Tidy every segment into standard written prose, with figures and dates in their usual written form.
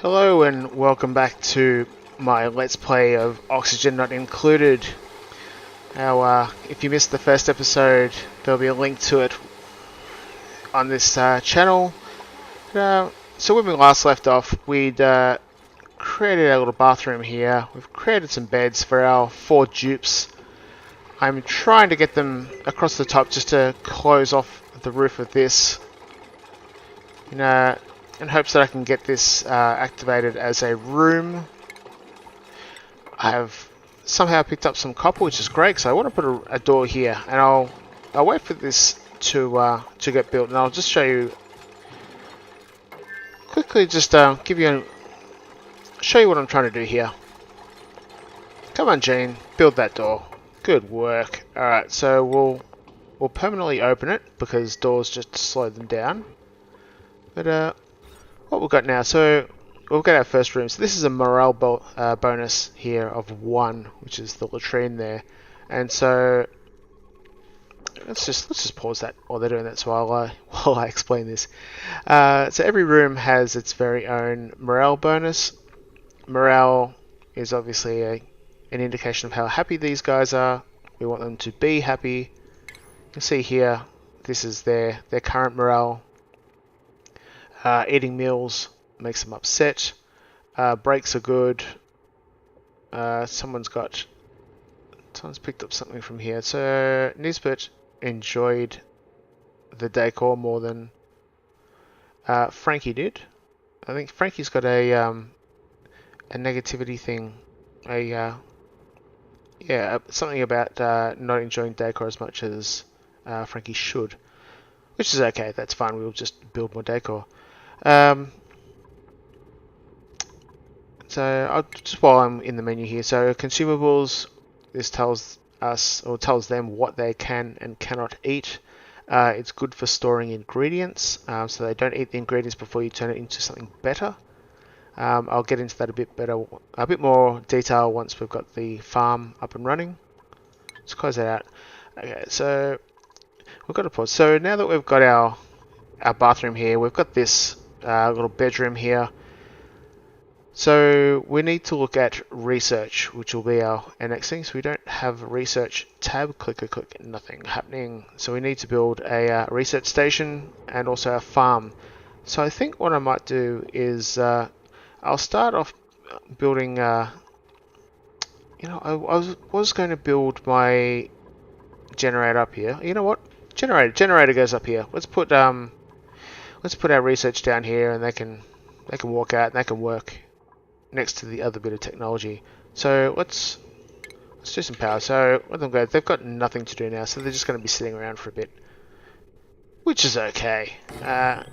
Hello and welcome back to my Let's Play of Oxygen Not Included. Now, if you missed the first episode, there'll be a link to it on this channel. So when we last left off, we'd created a little bathroom here. We've created some beds for our 4 dupes. I'm trying to get them across the top just to close off the roof of this. In hopes that I can get this activated as a room. I have somehow picked up some copper, which is great, so I want to put a door here, and I'll wait for this to get built, and I'll just show you quickly. Just show you what I'm trying to do here. Come on, Gene, build that door. Good work. All right, so we'll permanently open it because doors just slow them down. But what we've got now, so we'll get our first room. So this is a morale bonus here of 1, which is the latrine there. And so let's just pause that while they're doing that, so while I explain this. So every room has its very own morale bonus. Morale is obviously an indication of how happy these guys are. We want them to be happy. You can see here, this is their current morale. Eating meals makes them upset. Breaks are good. Someone's picked up something from here. So Nisbet enjoyed the decor more than Frankie did. I think Frankie's got a negativity thing. Something about not enjoying decor as much as Frankie should, which is okay. That's fine. We'll just build more decor. So just while I'm in the menu here, so consumables, this tells us or tells them what they can and cannot eat. It's good for storing ingredients, so they don't eat the ingredients before you turn it into something better. I'll get into that a bit more detail once we've got the farm up and running. Let's close that out. Okay, so we've got a pause. So now that we've got our bathroom here, we've got this little bedroom here. So we need to look at research, which will be our next thing. So we don't have a research tab. Click, nothing happening. So we need to build a research station and also a farm. So I think what I might do is I'll start off building. I was going to build my generator up here. You know what? Generator goes up here. Let's put our research down here, and they can walk out and they can work next to the other bit of technology. So let's do some power. So let them go. They've got nothing to do now, so they're just going to be sitting around for a bit, which is okay. I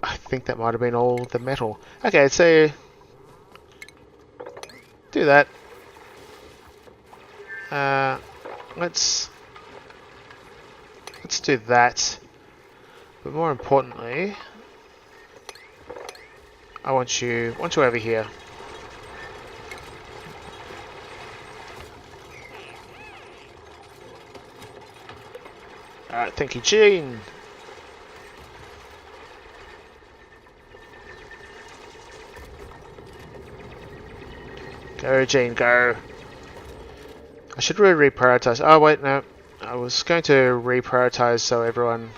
think that might have been all the metal. Okay, so do that. Let's do that. But more importantly, I want you over here. Alright, thank you, Gene. Go, Gene, go. I should really reprioritize. Oh, wait, no. I was going to reprioritize so everyone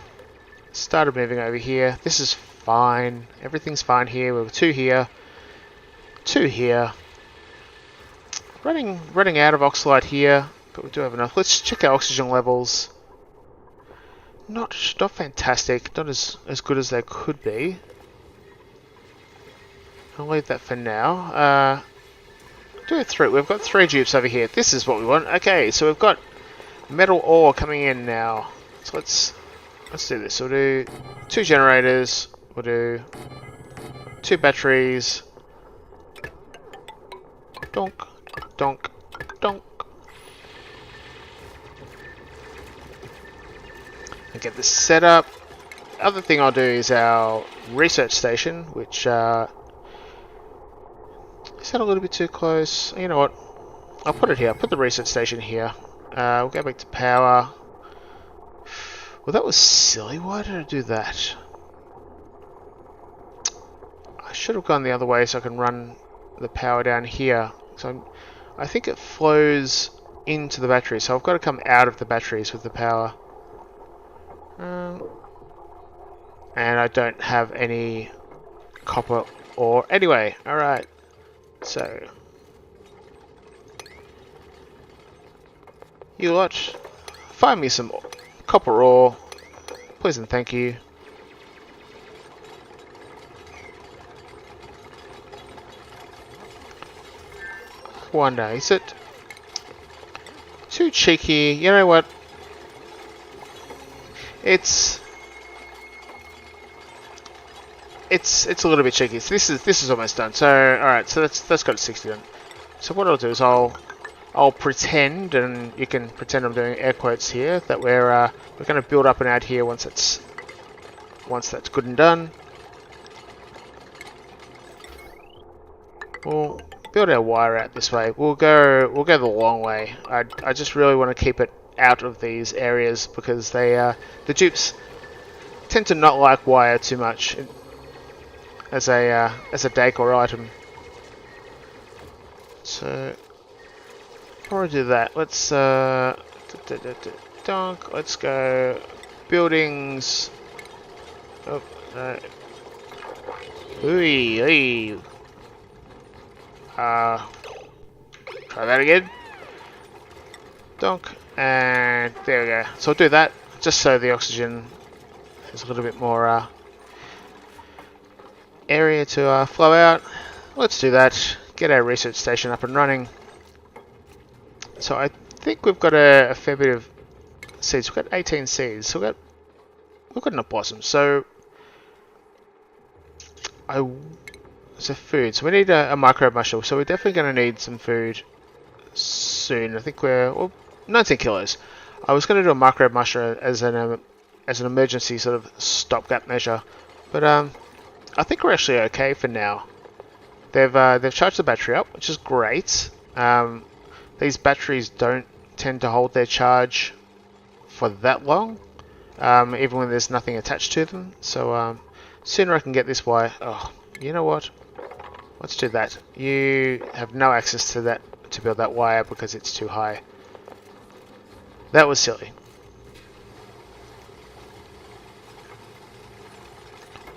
started moving over here. This is fine. Everything's fine here. We've 2 here. 2 here. Running out of oxalite here, but we do have enough. Let's check our oxygen levels. Not fantastic. Not as good as they could be. I'll leave that for now. We've got 3 dupes over here. This is what we want. Okay, so we've got metal ore coming in now. So let's do this. We'll do 2 generators. We'll do 2 batteries. Donk, donk, donk. And get this set up. Other thing I'll do is our research station, which is that a little bit too close? You know what? I'll put it here. I'll put the research station here. We'll go back to power. Well, that was silly. Why did I do that? should have gone the other way so I can run the power down here. So I think it flows into the battery, so I've got to come out of the batteries with the power. And I don't have any copper ore. Anyway, alright. So, you lot, find me some copper ore. Please and thank you. Wonder, is it too cheeky? You know what? It's a little bit cheeky. So this is almost done. So alright, so that's got 60 done. So what I'll do is I'll pretend, and you can pretend I'm doing air quotes here, that we're going to build up and out here once that's good and done. We'll build our wire out this way. We'll go the long way. I just really want to keep it out of these areas because the dupes tend to not like wire too much as a decor item. So before I do that, let's let's go buildings. Oh no. Ooh. Try that again. Donk, and there we go. So I'll do that just so the oxygen has a little bit more area to flow out. Let's do that. Get our research station up and running. So I think we've got a fair bit of seeds. We've got 18 seeds. So we've got enough blossoms. So food. So we need a microbe mushroom. So we're definitely going to need some food soon. I think we're 19 kilos. I was going to do a microbe mushroom as an emergency sort of stopgap measure, but I think we're actually okay for now. They've charged the battery up, which is great. These batteries don't tend to hold their charge for that long, even when there's nothing attached to them. So sooner I can get this wire. Oh, you know what? Let's do that. You have no access to that to build that wire because it's too high. That was silly.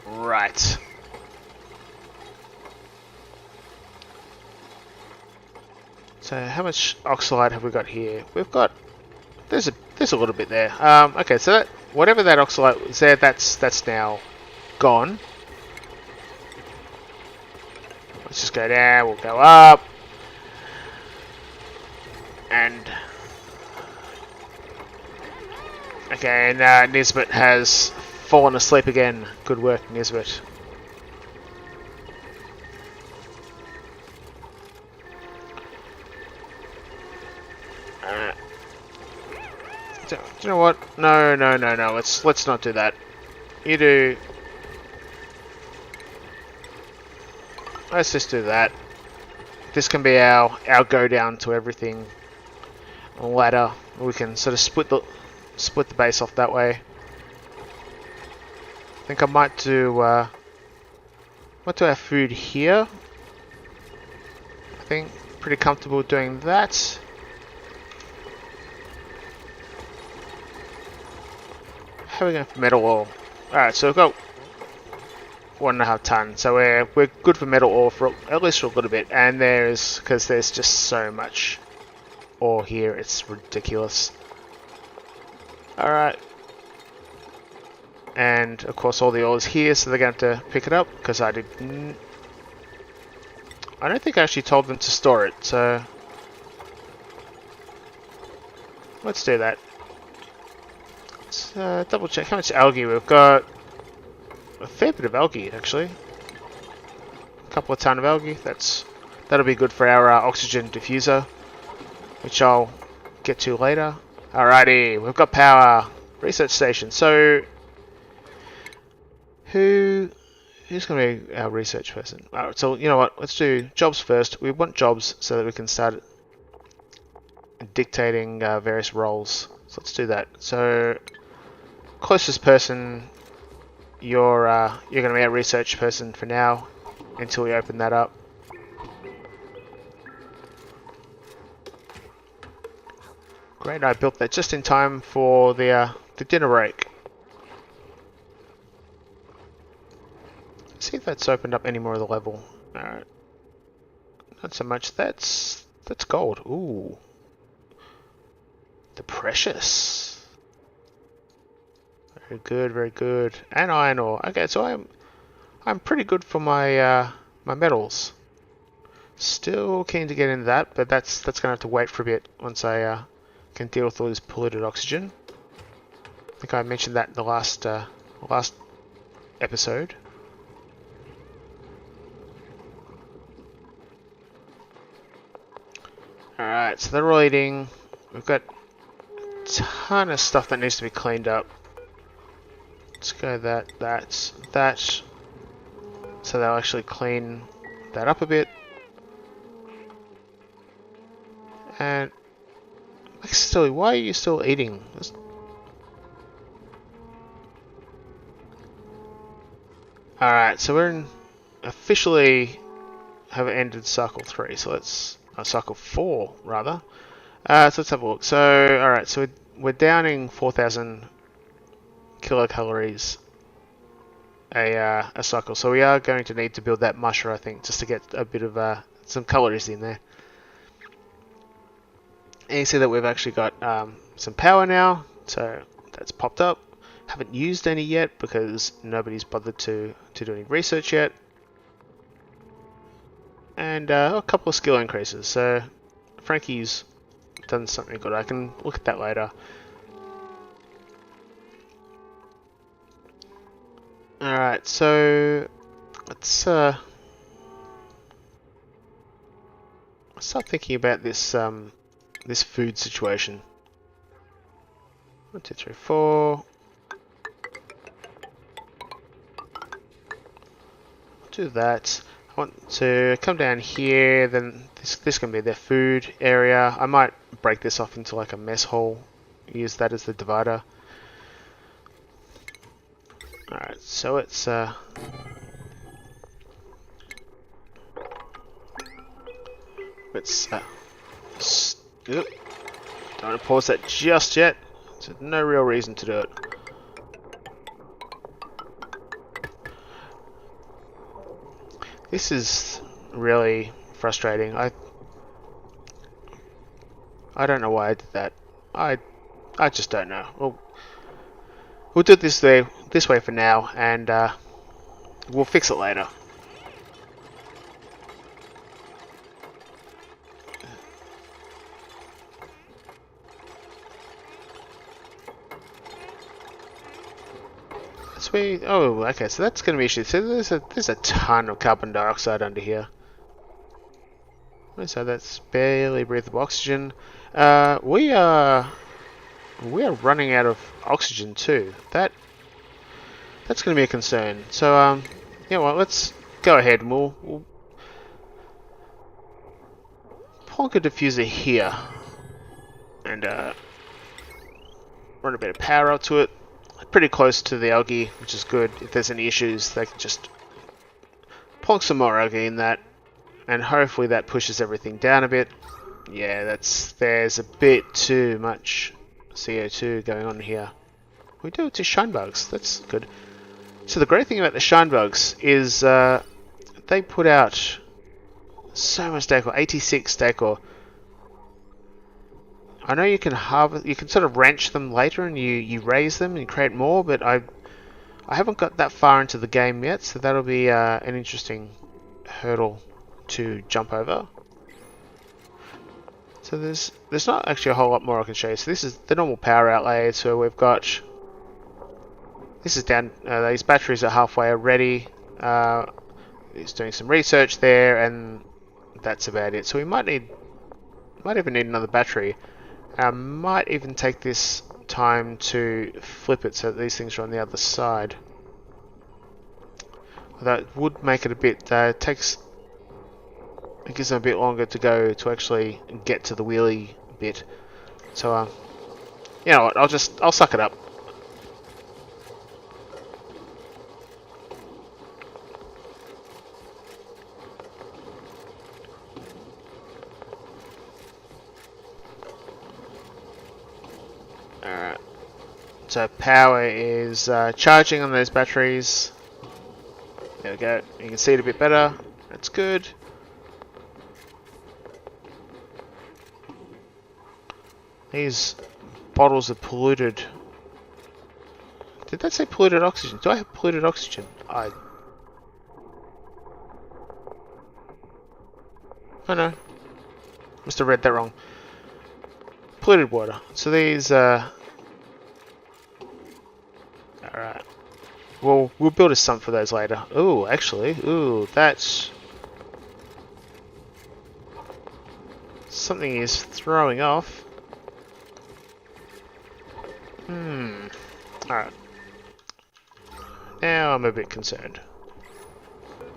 Right. So how much oxalite have we got here? We've got there's a little bit there. Okay, so that whatever that oxalite was there, that's now gone. Let's just go down. We'll go up, and okay, and Nisbet has fallen asleep again. Good work, Nisbet. Do you know what? No. Let's not do that. You do. Let's just do that. This can be our go down to everything ladder. We can sort of split the base off that way. I think I might do our food here. I think pretty comfortable doing that. How are we going for metal ore? Alright, so we've got 1.5 tons, so we're good for metal ore for at least for a little bit, and because there's just so much ore here, it's ridiculous. Alright, and of course all the ore is here, so they're going to have to pick it up because I don't think I actually told them to store it, so let's do that. Let's double check how much algae we've got. A fair bit of algae, actually. A couple of ton of algae. That'll be good for our oxygen diffuser, which I'll get to later. Alrighty, we've got power. Research station. So, who's going to be our research person? Alright, so you know what? Let's do jobs first. We want jobs so that we can start dictating various roles. So let's do that. So, closest person. You're going to be our research person for now. until we open that up. Great, I built that just in time for the dinner break. Let's see if that's opened up any more of the level. Alright. Not so much. That's gold. Ooh. The precious. Very good, very good. And iron ore. Okay, so I'm pretty good for my my metals. Still keen to get into that, but that's gonna have to wait for a bit once I can deal with all this polluted oxygen. I think I mentioned that in the last episode. Alright, so they're all eating. We've got a ton of stuff that needs to be cleaned up. Let's go that. So they'll actually clean that up a bit. And still, why are you still eating? Alright, so we're officially have ended cycle 3, so let's cycle 4 rather. So let's have a look. So alright, so we're downing 4,000 kilocalories a cycle. So we are going to need to build that musher, I think, just to get a bit of some calories in there. And you see that we've actually got some power now, so that's popped up. Haven't used any yet because nobody's bothered to do any research yet. And a couple of skill increases. So Frankie's done something good. I can look at that later. Alright, so let's start thinking about this this food situation. 1, 2, 3, 4. Do that. I want to come down here, then this can be their food area. I might break this off into like a mess hall, use that as the divider. Alright, so it's don't want to pause that just yet. There's no real reason to do it. This is really frustrating. I don't know why I did that. I just don't know. We'll do it this way for now, and we'll fix it later. Oh, okay, so that's going to be an issue. So there's a ton of carbon dioxide under here. So that's barely breathable oxygen. We are running out of oxygen too. That's going to be a concern. So yeah, well, let's go ahead and we'll plonk a diffuser here and run a bit of power up to it. Pretty close to the algae, which is good. If there's any issues, they can just plonk some more algae in that, and hopefully that pushes everything down a bit. Yeah, there's a bit too much CO2 going on here. We do it to shine bugs. That's good. So the great thing about the shine bugs is they put out so much decor, 86 decor. I know you can sort of wrench them later and you raise them and create more, but I haven't got that far into the game yet, so that'll be an interesting hurdle to jump over. So there's not actually a whole lot more I can show you. So this is the normal power outlay. So we've got this is down. These batteries are halfway already. He's doing some research there, and that's about it. So we might even need another battery. I might even take this time to flip it so that these things are on the other side. That would make it a bit. It gives them a bit longer to go to actually get to the wheelie bit. So you know what? I'll suck it up. Alright. So power is charging on those batteries. There we go. You can see it a bit better. That's good. These bottles are polluted. Did that say polluted oxygen? Do I have polluted oxygen? Oh no. Must have read that wrong. Polluted water. So these alright. Well, we'll build a sump for those later. Ooh, actually. Ooh, that's... something is throwing off. Alright. Now I'm a bit concerned.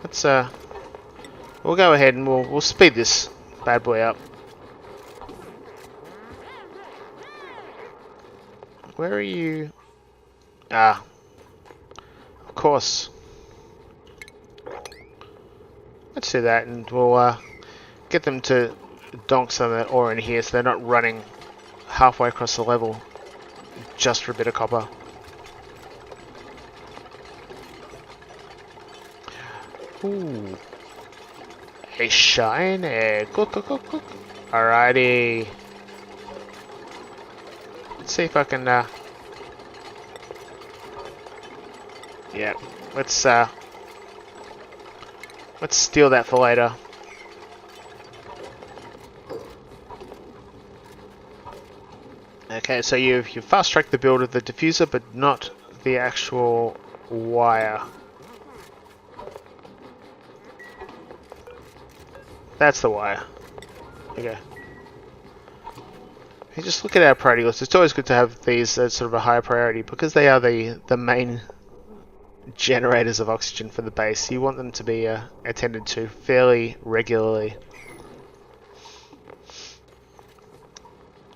Let's we'll go ahead and we'll speed this bad boy up. Where are you? Ah, of course. Let's do that, and we'll get them to donk some of that ore in here, so they're not running halfway across the level just for a bit of copper. Ooh. A shine egg. Cook. Alrighty. Let's see if I can, yeah, let's steal that for later. Okay, so you've fast-tracked the build of the diffuser, but not the actual wire. That's the wire. Okay. You just look at our priority list. It's always good to have these as sort of a higher priority because they are the main generators of oxygen for the base. You want them to be attended to fairly regularly.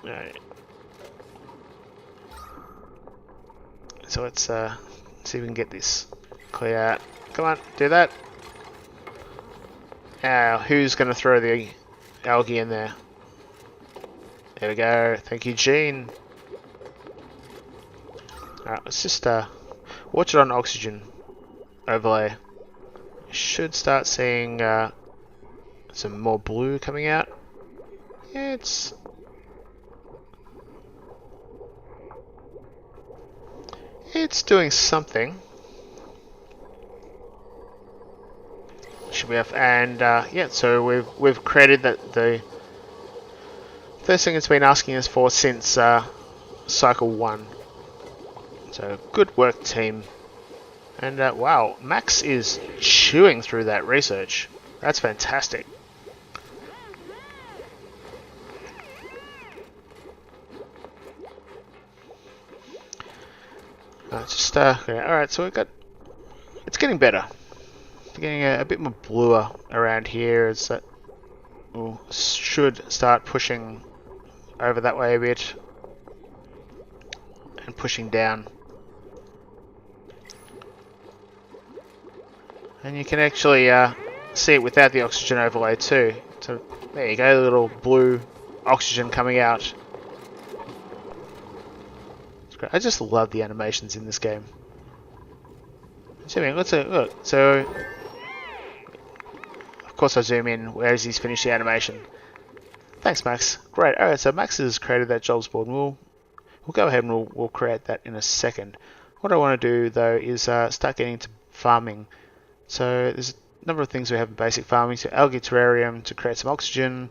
Alright. So let's see if we can get this clear out. Come on, do that. Now, who's going to throw the algae in there? There we go. Thank you, Gene. Alright, let's just watch it on oxygen overlay. Should start seeing some more blue coming out. Yeah, it's doing something. Should we have, and yeah, so we've created the first thing it's been asking us for since cycle 1. So good work, team. And wow, Max is chewing through that research. That's fantastic. Just okay, alright, so it's getting better. Getting a bit more bluer around here as that should start pushing over that way a bit and pushing down. And you can actually see it without the oxygen overlay too. So there you go, the little blue oxygen coming out. It's great. I just love the animations in this game. So, I mean, let's look. So of course I zoom in as he's finished the animation. Thanks, Max. Great. Alright, so Max has created that jobs board. We'll go ahead and we'll create that in a second. What I want to do though is start getting into farming. So there's a number of things we have in basic farming. So algae terrarium to create some oxygen,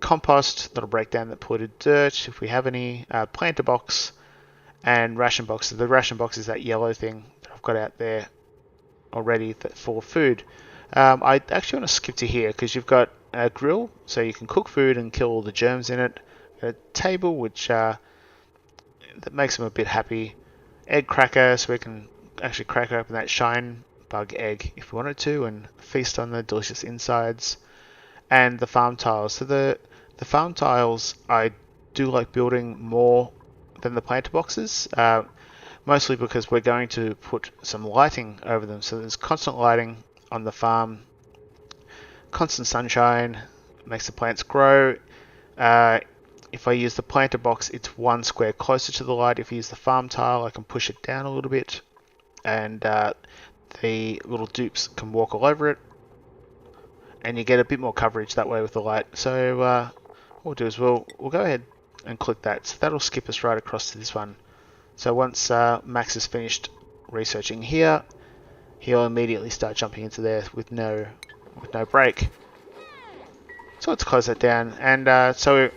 compost that'll break down the polluted dirt if we have any, planter box, and ration box. So the ration box is that yellow thing that I've got out there already for food. I actually want to skip to here because you've got a grill, so you can cook food and kill all the germs in it. A table, which that makes them a bit happy. Egg cracker, so we can actually crack open that shine bug egg if we wanted to and feast on the delicious insides. And the farm tiles. So the farm tiles I do like building more than the planter boxes. Mostly because we're going to put some lighting over them. So there's constant lighting on the farm, constant sunshine, makes the plants grow. If I use the planter box, it's 1 square closer to the light. If I use the farm tile, I can push it down a little bit, and the little dupes can walk all over it, and you get a bit more coverage that way with the light. So what we'll do is we'll go ahead and click that. So that'll skip us right across to this one. So once Max is finished researching here, he'll immediately start jumping into there with no break. So let's close that down. And so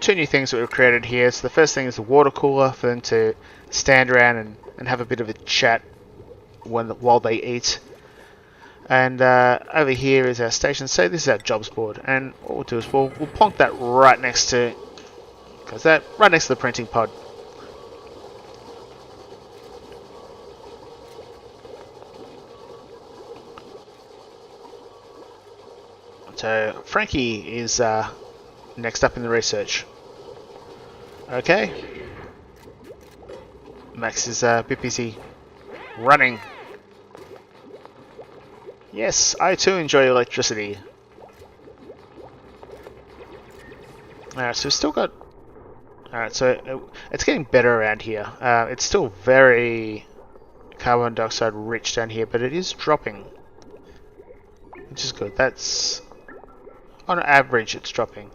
2 new things that we've created here. So the first thing is the water cooler for them to stand around and have a bit of a chat while they eat. And over here is our station. So this is our jobs board. And what we'll do is we'll plonk that right next to, right next to the printing pod. So Frankie is next up in the research. Okay. Max is a bit busy running. Yes, I too enjoy electricity. Alright, so we've still got... Alright, so it's getting better around here. It's still very carbon dioxide rich down here, but it is dropping. Which is good. That's... On average, it's dropping.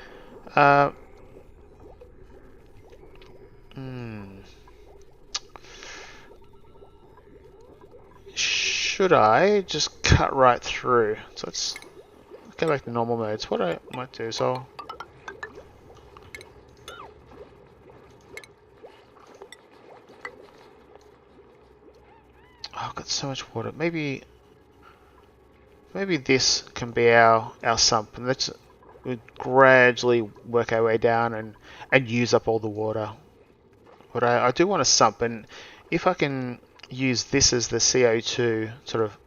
Should I just cut right through? So let's go back to normal modes. What I might do is I've got so much water. Maybe this can be our sump, and let's gradually work our way down and use up all the water. But I do want a sump, and if I can use this as the CO2 sort of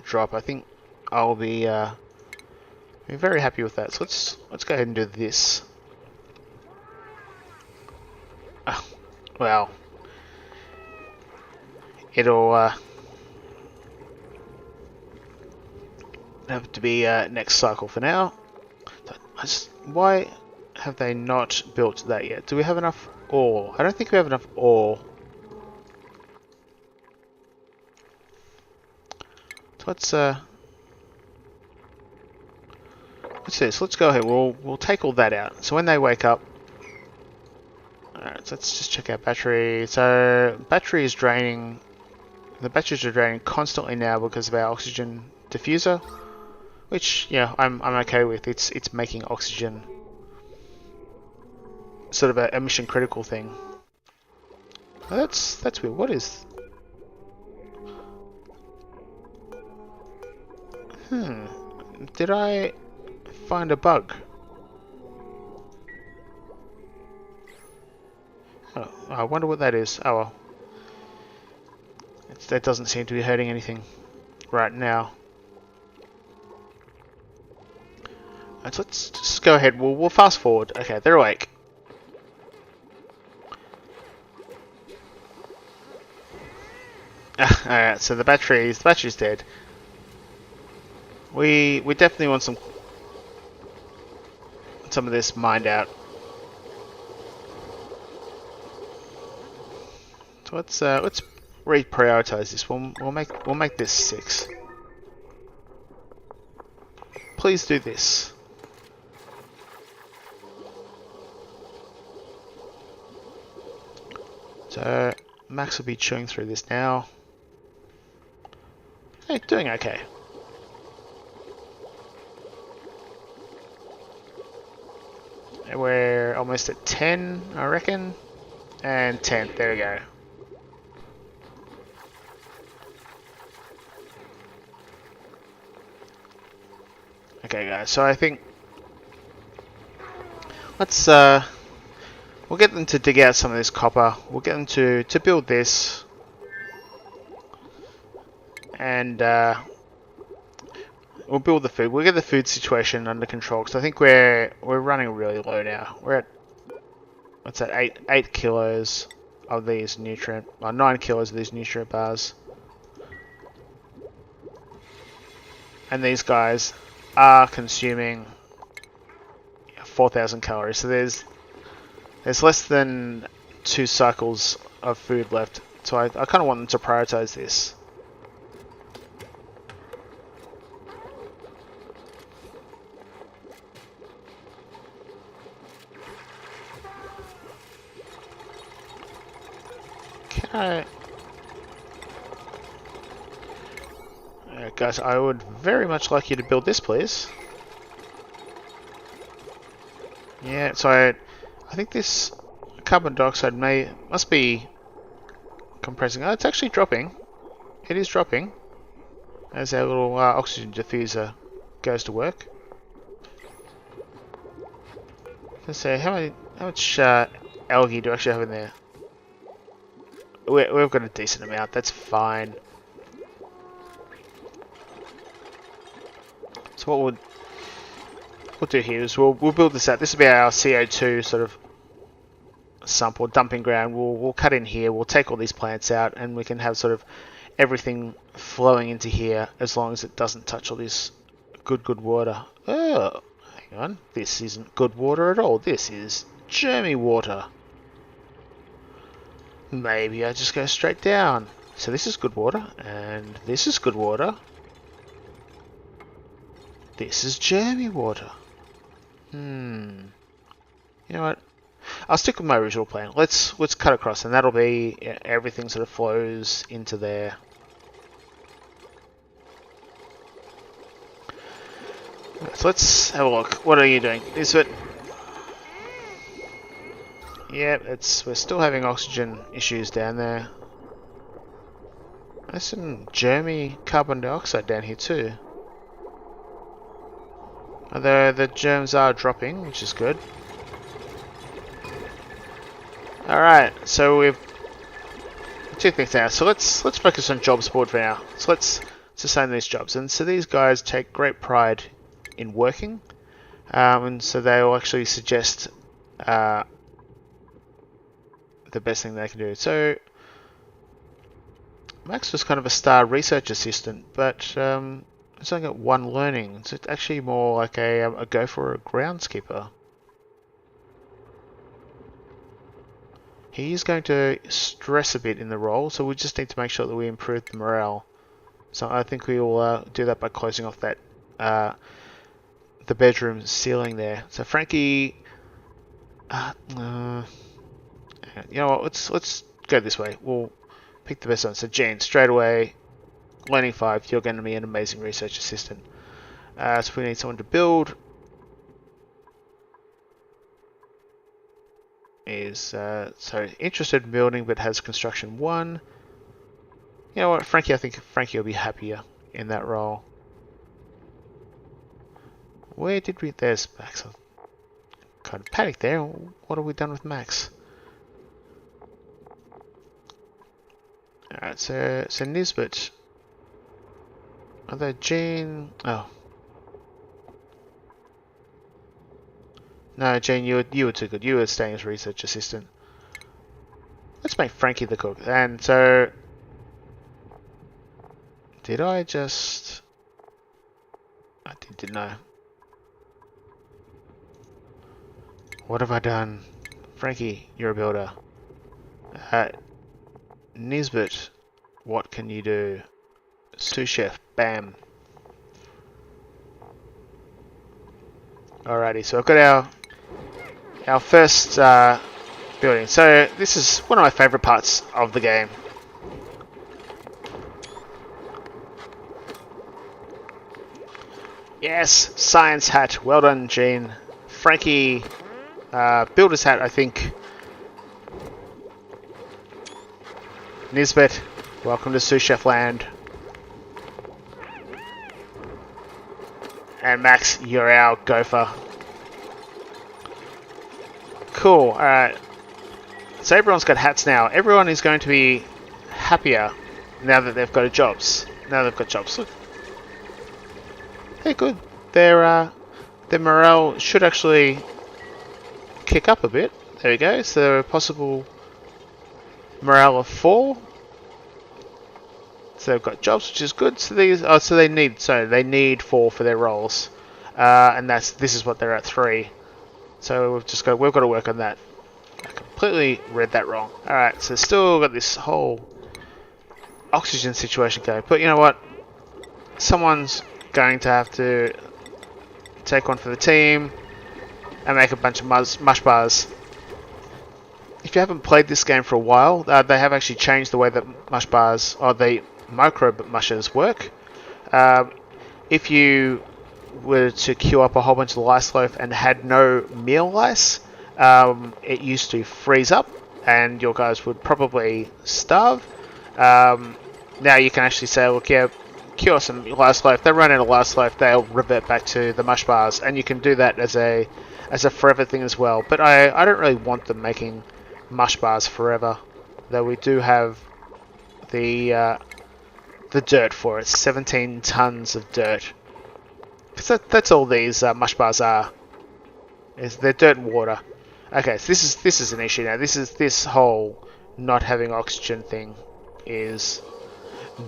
drop, I think I'll be very happy with that. So let's go ahead and do this. Well, it'll have to be next cycle for now. Why have they not built that yet? Do we have enough ore? I don't think we have enough ore. So let's do this. Let's go ahead. We'll take all that out. So when they wake up, alright. So let's just check our battery. So battery is draining. The batteries are draining constantly now because of our oxygen diffuser, which I'm okay with. It's making oxygen sort of a mission critical thing. Oh, that's weird. What is? Did I find a bug? Oh, I wonder what that is. Oh well. That doesn't seem to be hurting anything right now. So let's just go ahead. We'll fast forward. Okay, they're awake. Alright, so the battery's dead. We definitely want some of this mined out. So let's reprioritize this. We'll make this 6. Please do this. So Max will be chewing through this now. Hey, doing okay. We're almost at 10, I reckon. And 10, there we go. Okay guys, so I think let's we'll get them to dig out some of this copper. We'll get them to build this. And we'll build the food. We'll get the food situation under control because I think we're running really low now. We're at what's that? 8 kilos of these nutrient, or 9 kilos of these nutrient bars. And these guys are consuming 4,000 calories. So there's less than 2 cycles of food left. So I kind of want them to prioritize this. Can I... guys, I would very much like you to build this, please. Yeah, so I think this carbon dioxide must be compressing. Oh, it's actually dropping. It is dropping as our little oxygen diffuser goes to work. Let's see, how much algae do I actually have in there? We've got a decent amount. That's fine. So what we'll do here is we'll build this out. This will be our CO2 sort of sump or dumping ground. We'll cut in here. We'll take all these plants out, and we can have sort of everything flowing into here as long as it doesn't touch all this good water. Oh, hang on. This isn't good water at all. This is germy water. Maybe I just go straight down. So this is good water, and this is good water. This is germy water. You know what? I'll stick with my original plan. Let's cut across, and that'll be everything sort of flows into there. So let's have a look. What are you doing? Is it? Yeah, we're still having oxygen issues down there. There's some germy carbon dioxide down here too. Although the germs are dropping, which is good. Alright, so we've two things now. So let's focus on jobs board for now. So let's sustain these jobs. And so these guys take great pride in working. And so they'll actually suggest the best thing they can do. So Max was kind of a star research assistant, but it's only got 1 learning. So it's actually more like a go for a groundskeeper. He is going to stress a bit in the role, so we just need to make sure that we improve the morale. So I think we will do that by closing off that the bedroom ceiling there. So Frankie, you know what? Let's go this way. We'll pick the best one. So Jane, straight away, learning 5. You're going to be an amazing research assistant. So we need someone to build. Is so interested in building but has construction 1. You know what, Frankie? I think Frankie will be happier in that role. Where did we? There's Max. I kind of panicked there. What have we done with Max? Alright, so Nisbet. Although Jean, oh. No, Jane, you were too good. You were staying as research assistant. Let's make Frankie the cook. And so, did I just? I didn't know. What have I done? Frankie, you're a builder. Nisbet, what can you do? Sous chef, bam. Alrighty, so I've got our first building. So this is one of my favourite parts of the game. Yes, science hat. Well done, Gene. Frankie, builder's hat, I think. Nisbet, welcome to Sous Chef Land. And Max, you're our gopher. Cool, alright. So everyone's got hats now. Everyone is going to be happier now that they've got jobs. Now they've got jobs. Look. They're good. Their morale should actually kick up a bit. There we go. So a possible morale of 4. So they've got jobs, which is good. So they need 4 for their roles, and this is what they're at 3. So we've got to work on that. I completely read that wrong. Alright, so still got this whole oxygen situation going. But you know what? Someone's going to have to take one for the team and make a bunch of mush bars. If you haven't played this game for a while, they have actually changed the way that mush bars, or the micro mushers, work. If you were to queue up a whole bunch of lice loaf and had no meal lice, it used to freeze up and your guys would probably starve. Now you can actually say, look, yeah, cure some lice loaf. They run out of lice loaf, they'll revert back to the mush bars, and you can do that as a forever thing as well. But I don't really want them making mush bars forever, though we do have the dirt for it. 17 tons of dirt. Because that's all these mush bars are. They're dirt and water. Okay, so this is an issue now. This whole not having oxygen thing is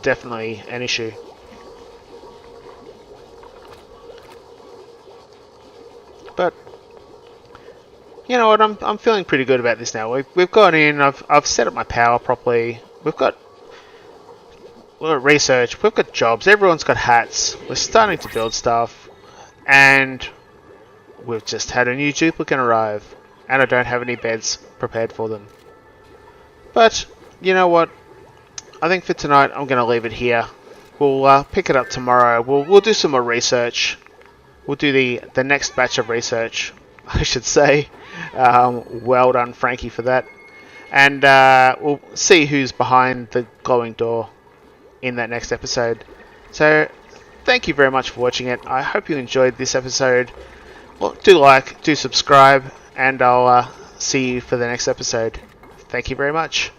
definitely an issue. But you know what? I'm feeling pretty good about this now. We've gone in. I've set up my power properly. We've got research. We've got jobs. Everyone's got hats. We're starting to build stuff, and we've just had a new duplicate arrive, and I don't have any beds prepared for them. But you know what? I think for tonight I'm going to leave it here. We'll pick it up tomorrow. We'll do some more research. We'll do the next batch of research, I should say. Well done, Frankie, for that. And we'll see who's behind the glowing door in that next episode. So, thank you very much for watching it. I hope you enjoyed this episode. Well, do like, do subscribe, and I'll see you for the next episode. Thank you very much.